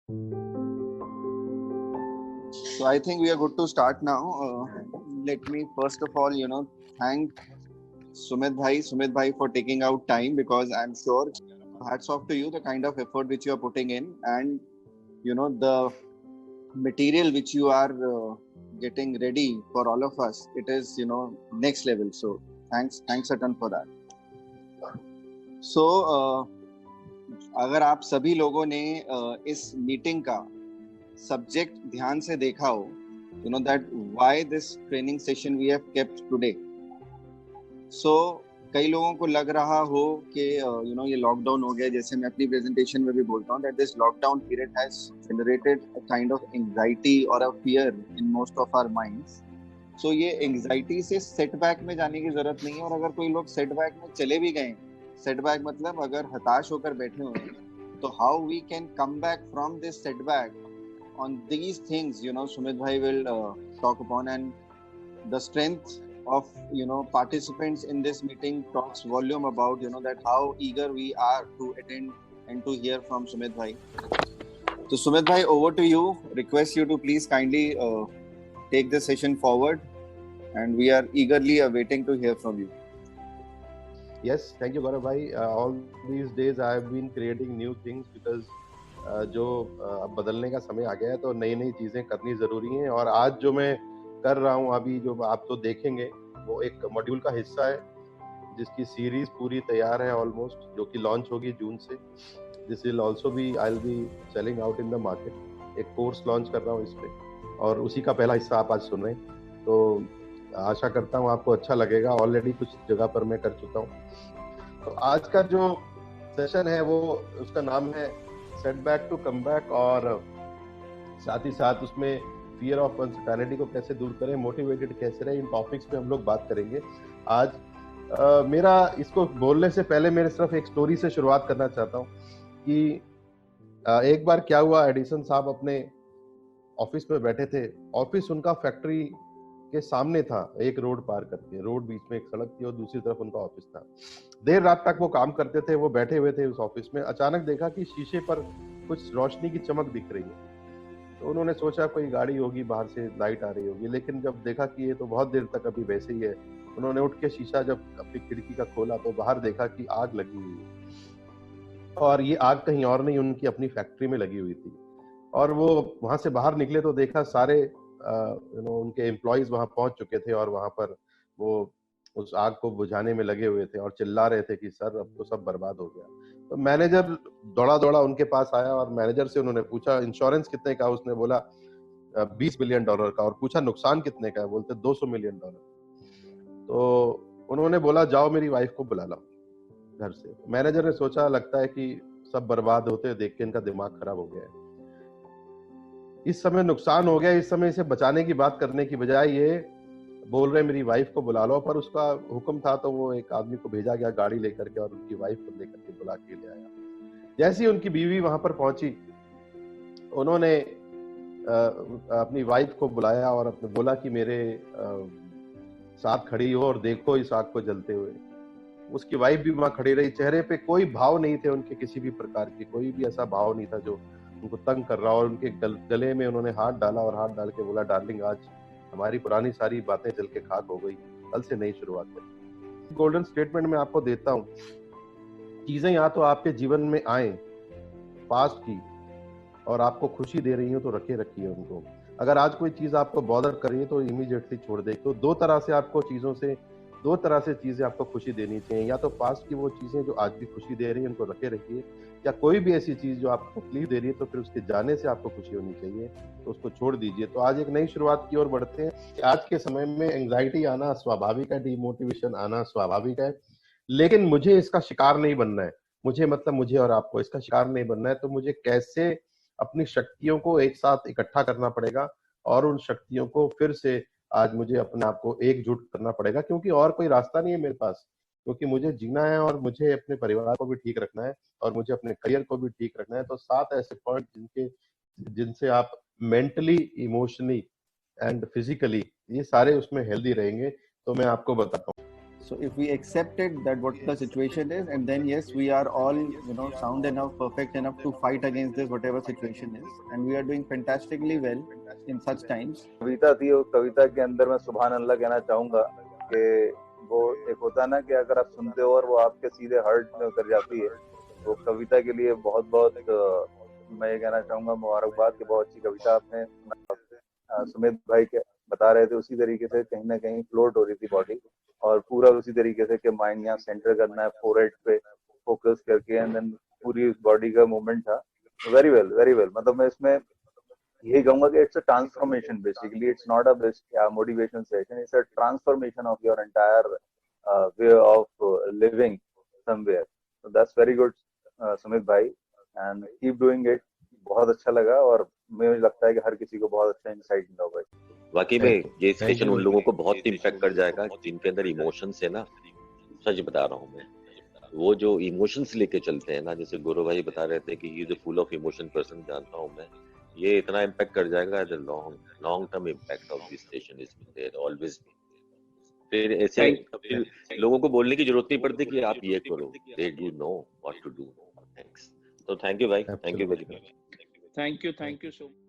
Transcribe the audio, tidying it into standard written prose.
So I think we are good to start now. Let me first of all, thank Sumit Bhai for taking out time, because I'm sure, hats off to you, the kind of effort which you are putting in, and the material which you are getting ready for all of us. It is next level. So thanks a ton for that. So अगर आप सभी लोगों ने इस meeting का subject ध्यान से देखा हो, that why this training session we have kept today. So कई लोगों को लग रहा हो कि ये लॉकडाउन हो गया, जैसे मैं अपनी प्रेजेंटेशन में भी बोलता हूँ, that this lockdown period has generated a kind of anxiety or a fear in most of our minds. So ये एंग्जाइटी से सेटबैक में जाने की जरूरत नहीं है, और अगर कोई लोग सेटबैक में चले भी गए, सेटबैक मतलब अगर हताश होकर बैठे हुए हैं, तो how we can come back from this setback, on these things Sumit bhai will talk upon. And the strength of participants in this meeting talks volume about that how eager we are to attend and to hear from Sumit bhai. So Sumit bhai, over to you. Request you to please kindly take the session forward, and we are eagerly awaiting to hear from you. Yes, thank you Gaurav bhai. All these days I have been creating new things because जो अब बदलने का समय आ गया है, तो नई नई चीज़ें करनी ज़रूरी हैं। और आज जो मैं कर रहा हूँ अभी, जो आप तो देखेंगे, वो एक मॉड्यूल का हिस्सा है जिसकी सीरीज पूरी तैयार है ऑलमोस्ट, जो कि लॉन्च होगी जून से। This will also be, I will be selling out in the market. एक कोर्स लॉन्च कर रहा हूँ इस पे, और उसी का पहला हिस्सा आप आज सुन रहे हैं। तो आशा करता हूँ आपको अच्छा लगेगा। ऑलरेडी कुछ जगह पर मैं कर चुका हूँ। तो आज का जो सेशन है वो, उसका नाम है सेटबैक टू कमबैक, और साथ ही साथ उसमें फियर ऑफ अनसर्टेनिटी को कैसे दूर करें, मोटिवेटेड कैसे रहे, इन टॉपिक्स पे हम लोग बात करेंगे आज। मेरा इसको बोलने से पहले मेरे सिर्फ एक स्टोरी से शुरुआत करना चाहता हूँ कि एक बार क्या हुआ, एडिसन साहब अपने ऑफिस में बैठे थे। ऑफिस उनका फैक्ट्री के सामने था, एक रोड पार करके। रोड बीच में एक सड़क थी और दूसरी तरफ उनका ऑफिस था। देर रात तक वो काम करते थे, वो बैठे हुए थे उस ऑफिस में। अचानक देखा कि शीशे पर कुछ रोशनी की चमक दिख रही है। तो उन्होंने सोचा कोई गाड़ी होगी, बाहर से लाइट आ रही होगी। लेकिन जब देखा कि ये तो बहुत देर तक अभी वैसे ही है, उन्होंने उठ के शीशा जब अपनी खिड़की का खोला तो बाहर देखा कि आग लगी हुई है, और ये आग कहीं और नहीं, उनकी अपनी फैक्ट्री में लगी हुई थी। और वो वहां से बाहर निकले तो देखा सारे उनके एम्प्लॉइज वहां पहुंच चुके थे, और वहां पर वो उस आग को बुझाने में लगे हुए थे और चिल्ला रहे थे कि सर अब तो सब बर्बाद हो गया। तो मैनेजर दौड़ा दौड़ा उनके पास आया, और मैनेजर से उन्होंने पूछा इंश्योरेंस कितने का। उसने बोला $20 मिलियन का। और पूछा नुकसान कितने का है, बोलते $200 मिलियन। तो उन्होंने बोला जाओ मेरी वाइफ को बुला लाओ घर से। मैनेजर ने सोचा लगता है कि सब बर्बाद होते देख के इनका दिमाग खराब हो गया है, इस समय नुकसान हो गया, इस समय इसे बचाने की बात करने की बजाय ये बोल रहे मेरी वाइफ को बुला लो। पर उसका हुक्म था तो वो एक आदमी को भेजा गया गाड़ी लेकर के, और उनकी वाइफ को लेकर के बुला के ले आया। जैसे ही उनकी बीवी वहां पर पहुंची, उन्होंने अपनी वाइफ को बुलाया और अपने बोला कि मेरे साथ खड़ी हो और देखो इस आग को जलते हुए। उसकी वाइफ भी वहां खड़ी रही। चेहरे पे कोई भाव नहीं थे उनके, किसी भी प्रकार की कोई भी ऐसा भाव नहीं था जो उनको तंग कर रहा। और उनके गले में उन्होंने हाथ डाला और हाथ डाल के बोला डार्लिंग आज हमारी पुरानी सारी बातें जल के खाक हो गई, कल से नई शुरुआत है। गोल्डन स्टेटमेंट में आपको देता हूँ, चीजें या तो आपके जीवन में आए पास्ट की और आपको खुशी दे रही हो तो रखिए उनको। अगर आज कोई चीज आपको बॉदर कर रही है तो इमीडिएटली छोड़ दे। तो दो तरह से चीजें आपको खुशी देनी चाहिए, या तो पास्ट की वो चीजें जो आज भी खुशी दे रही है उनको रखिए, या कोई भी ऐसी चीज जो आपको तकलीफ दे रही है तो फिर उसके जाने से आपको खुशी होनी चाहिए, तो उसको छोड़ दीजिए। तो आज एक नई शुरुआत की ओर बढ़ते हैं। आज के समय में एंग्जाइटी आना स्वाभाविक है, डिमोटिवेशन आना स्वाभाविक है, लेकिन मुझे इसका शिकार नहीं बनना है। मुझे और आपको इसका शिकार नहीं बनना है। तो मुझे कैसे अपनी शक्तियों को एक साथ इकट्ठा करना पड़ेगा, और उन शक्तियों को फिर से आज मुझे अपने आप को एकजुट करना पड़ेगा, क्योंकि और कोई रास्ता नहीं है मेरे पास। क्योंकि मुझे जीना है और मुझे अपने परिवार को भी ठीक रखना है और मुझे अपने करियर को भी ठीक रखना है। तो 7 ऐसे पॉइंट जिनसे आप मेंटली, इमोशनली एंड फिजिकली ये सारे उसमें हेल्दी रहेंगे, तो मैं आपको बताता हूँ। So if we accept it that what the situation is, and then yes, we are all sound enough, perfect enough to fight against this whatever situation is, and we are doing fantastically well in such times. कविता थी, उस कविता के अंदर मैं सुभान अल्लाह कहना चाहूंगा कि वो एक होता है ना कि अगर आप सुनते हो और वो आपके सीधे हार्ट में उतर जाती है, वो कविता के लिए बहुत बहुत मैं ये कहना चाहूंगा मुबारकबाद कि बहुत अच्छी कविता आपने सुमित भाई के बता रहे थे, उसी तरीके से कहीं ना कहीं फ्लोट हो रही थी बॉडी, और पूरा उसी तरीके से कि माइंड यहाँ सेंटर करना है, फोरहेड पे फोकस करके, एंड देन पूरी बॉडी का मूवमेंट था। Very well, very well. मतलब मैं इसमें यही कहूंगा कि it's a transformation, basically it's not a best motivation session, it's a transformation of your entire way of living somewhere. So that's very good Sumit भाई, एंड कीप डूइंग इट। बहुत अच्छा लगा, और मुझे लगता है कि हर किसी को बहुत अच्छा इंसाइट मिला होगा। वाकई में ये स्टेशन उन लोगों को बहुत इम्पैक्ट कर जाएगा जिनके अंदर इमोशंस है ना। सच बता रहा हूँ मैं, वो जो इमोशंस लेके चलते हैं ना, जैसे गौरव भाई बता रहे थे कि he is a full of emotion person, जानता हूँ मैं, ये इतना इम्पैक्ट कर जाएगा। The long term impact of this station is there always. फिर ऐसे फिर लोगों को बोलने की जरूरत नहीं पड़ती कि आप ये करो, they do know what to do. Thanks. तो थैंक यू भाई, thank you very much. Thank you so much.